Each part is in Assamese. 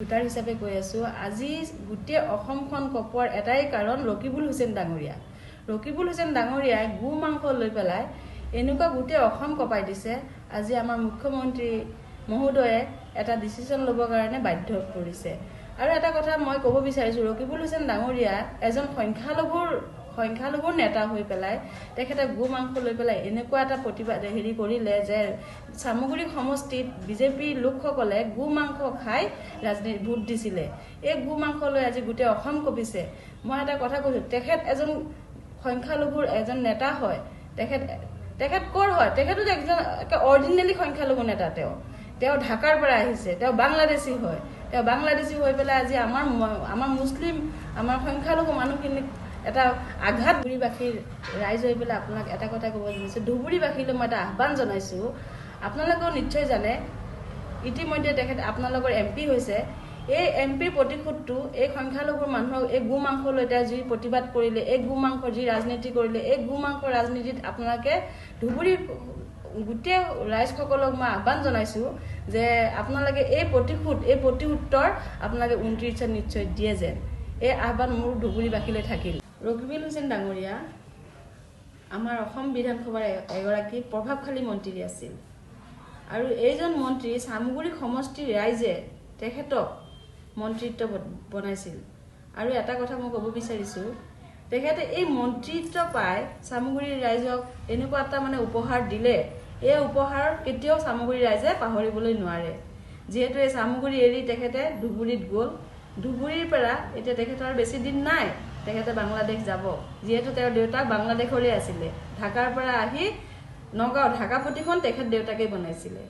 ভোটাৰ হিচাপে কৈ আছো আজি গোটেই অসমখন কপোৱাৰ এটাই কাৰণ ৰকিবুল হুছেইন ডাঙৰীয়া। ৰকিবুল হুছেইন ডাঙৰীয়াই গু মাংস লৈ পেলাই এনেকুৱা গোটেই অসম কপাই দিছে। আজি আমাৰ মুখ্যমন্ত্ৰী মহোদয়ে এটা ডিসিশন ল'বৰ কাৰণে বাধ্য কৰিছে। আৰু এটা কথা মই ক'ব বিচাৰিছো, ৰকিবুল হুছেইন ডাঙৰীয়া এজন সংখ্যালঘুৰ নেতা হৈ পেলাই তেখেতে গু মাংস লৈ পেলাই এনেকুৱা এটা প্ৰতিবাদ কৰিলে যে চামগুৰি সমষ্টিত বিজেপি লোকসকলে গু মাংস খাই ৰাজনীতি ভোট দিছিলে। এই গু মাংস লৈ আজি গোটেই অসম কঁপিছে। মই এটা কথা কৈছো, তেখেত এজন সংখ্যালঘুৰ এজন নেতা হয়। তেখেত কৰ হয়? তেখেতো একজন অৰ্ডিনেৰী সংখ্যালঘু নেতা। তেওঁ ঢাকাৰ পৰা আহিছে, তেওঁ বাংলাদেশী হয়। তেওঁ বাংলাদেশী হৈ পেলাই আজি আমাৰ মুছলিম আমাৰ সংখ্যালঘু মানুহখিনিক এটা আঘাত। ধুবুৰীবাসীৰ ৰাইজ হৈ পেলাই আপোনাক এটা কথা ক'ব বিচাৰিছোঁ, ধুবুৰীবাসীলৈ মই এটা আহ্বান জনাইছোঁ। আপোনালোকেও নিশ্চয় জানে ইতিমধ্যে তেখেত আপোনালোকৰ MP হৈছে। এই MPৰ প্ৰতিশোধটো এই সংখ্যালঘুৰ মানুহক এই গু মাংস লৈ তেওঁ যি প্ৰতিবাদ কৰিলে, এই গু মাংস যি ৰাজনীতি কৰিলে, এই গু মাংস ৰাজনীতিত আপোনালোকে ধুবুৰীৰ গোটেই ৰাইজসকলক মই আহ্বান জনাইছোঁ যে আপোনালোকে এই প্ৰতিউত্তৰ আপোনালোকে 29 নিশ্চয় দিয়ে যেন। এই আহ্বান মোৰ ধুবুৰীবাসীলৈ থাকিল। ৰকিবুল হুছেইন ডাঙৰীয়া আমাৰ অসম বিধানসভাৰ এগৰাকী প্ৰভাৱশালী মন্ত্ৰী আছিল। আৰু এইজন মন্ত্ৰী চামগুৰি সমষ্টিৰ ৰাইজে তেখেতক মন্ত্ৰীত্ব বনাইছিল। আৰু এটা কথা মই ক'ব বিচাৰিছোঁ, তেখেতে এই মন্ত্ৰীত্ব পাই চামগুৰিৰ ৰাইজক এনেকুৱা এটা উপহাৰ দিলে, এই উপহাৰ কেতিয়াও চামগুৰি ৰাইজে পাহৰিবলৈ নোৱাৰে। যিহেতু এই চামগুৰি এৰি তেখেতে ধুবুৰীত গ'ল। ধুবুৰীৰ পৰা এতিয়া তেখেতৰ বেছি দিন নাই, তেখেতে বাংলাদেশ যাব। যিহেতু তেওঁৰ দেউতাক বাংলাদেশৰে আছিলে। ঢাকাৰ পৰা আহি নগাঁও ঢাকাপতিখন তেখেত দেউতাকে বনাইছিলে।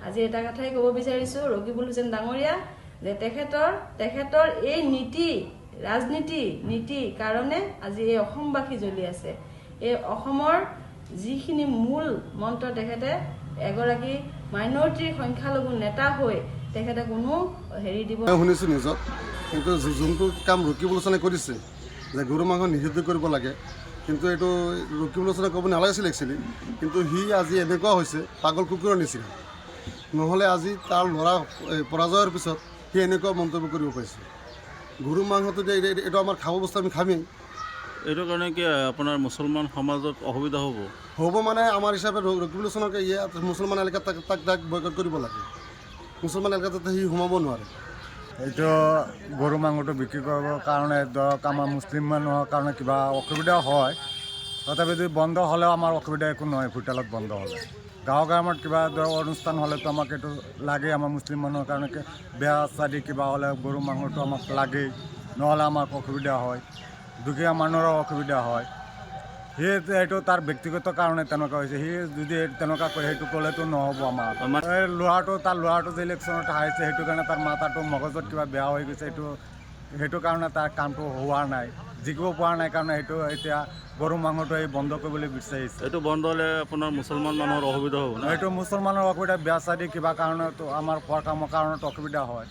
আজি এটা কথাই ক'ব বিচাৰিছোঁ ৰকিবুল হুছেইন ডাঙৰীয়া, যে তেখেতৰ এই নীতি কাৰণে আজি এই অসমবাসী জ্বলি আছে। এই অসমৰ যিখিনি মূল মন্ত্ৰ তেখেতে এগৰাকী মাইনৰিটিৰ সংখ্যালঘু নেতা হৈ তেখেতে কোনো দিব। শুনিছোঁ নিজক, কিন্তু যোনটো কাম ৰকিবুল হুছেইনে কৰিছে যে গৰু মাংস নিষিদ্ধ কৰিব লাগে, কিন্তু এইটো ৰকিবুল হুছেইনে ক'ব নালাগিছিল একচুৱেলি। কিন্তু সি আজি এনেকুৱা হৈছে পাগল কুকুৰৰ নিচিনা। নহ'লে আজি তাৰ ল'ৰা পৰাজয়ৰ পিছত সি এনেকুৱা মন্তব্য কৰিব পাৰিছে। গৰু মাংসটো এইটো আমাৰ খাব বস্তু, আমি খামেই। এইটো কাৰণে কি আপোনাৰ মুছলমান সমাজত অসুবিধা হ'ব মানে আমাৰ হিচাপে ৰকিবুল হুছেইনক ইয়াত মুছলমান এলেকাত তাক বয়কট কৰিব লাগে। মুছলমান এলেকাত সি সোমাব নোৱাৰে। এইটো গৰু মাংসটো বিক্ৰী কৰিবৰ কাৰণে ধৰক আমাৰ মুছলিম মানুহৰ কাৰণে কিবা অসুবিধা হয়, তথাপি যদি বন্ধ হ'লেও আমাৰ অসুবিধা একো নহয়। হোটেলত বন্ধ হ'লে গাঁৱত কিবা ধৰক অনুষ্ঠান হ'লেতো আমাক এইটো লাগেই। আমাৰ মুছলিম মানুহৰ কাৰণে বেয়া চাদি কিবা হ'লে গৰু মাংসটো আমাক লাগেই, নহ'লে আমাক অসুবিধা হয়। দুখীয়া মানুহৰো অসুবিধা হয়। সেইটো তাৰ ব্যক্তিগত কাৰণে তেনেকুৱা হৈছে। সি যদি তেনেকুৱা কৰে সেইটো ক'লেতো নহ'ব। আমাৰ তাৰ ল'ৰাটো যে ইলেকশ্যনত হাৰিছে, সেইটো কাৰণে তাৰ মাথাটো মগজত কিবা বেয়া হৈ গৈছে। সেইটো কাৰণে তাৰ কামটো হোৱা নাই, জিকিব পৰা নাই কাৰণে সেইটো এতিয়া গৰু মাংসটো বন্ধ কৰিবলৈ বিচাৰিছে। এইটো বন্ধ হ'লে আপোনাৰ মুছলমান মানুহৰ অসুবিধা হ'ব না? এইটো মুছলমানৰ অসুবিধা, বিয়া চাদি কিবা কাৰণতো আমাৰ খোৱা কামৰ কাৰণতো অসুবিধা হয়।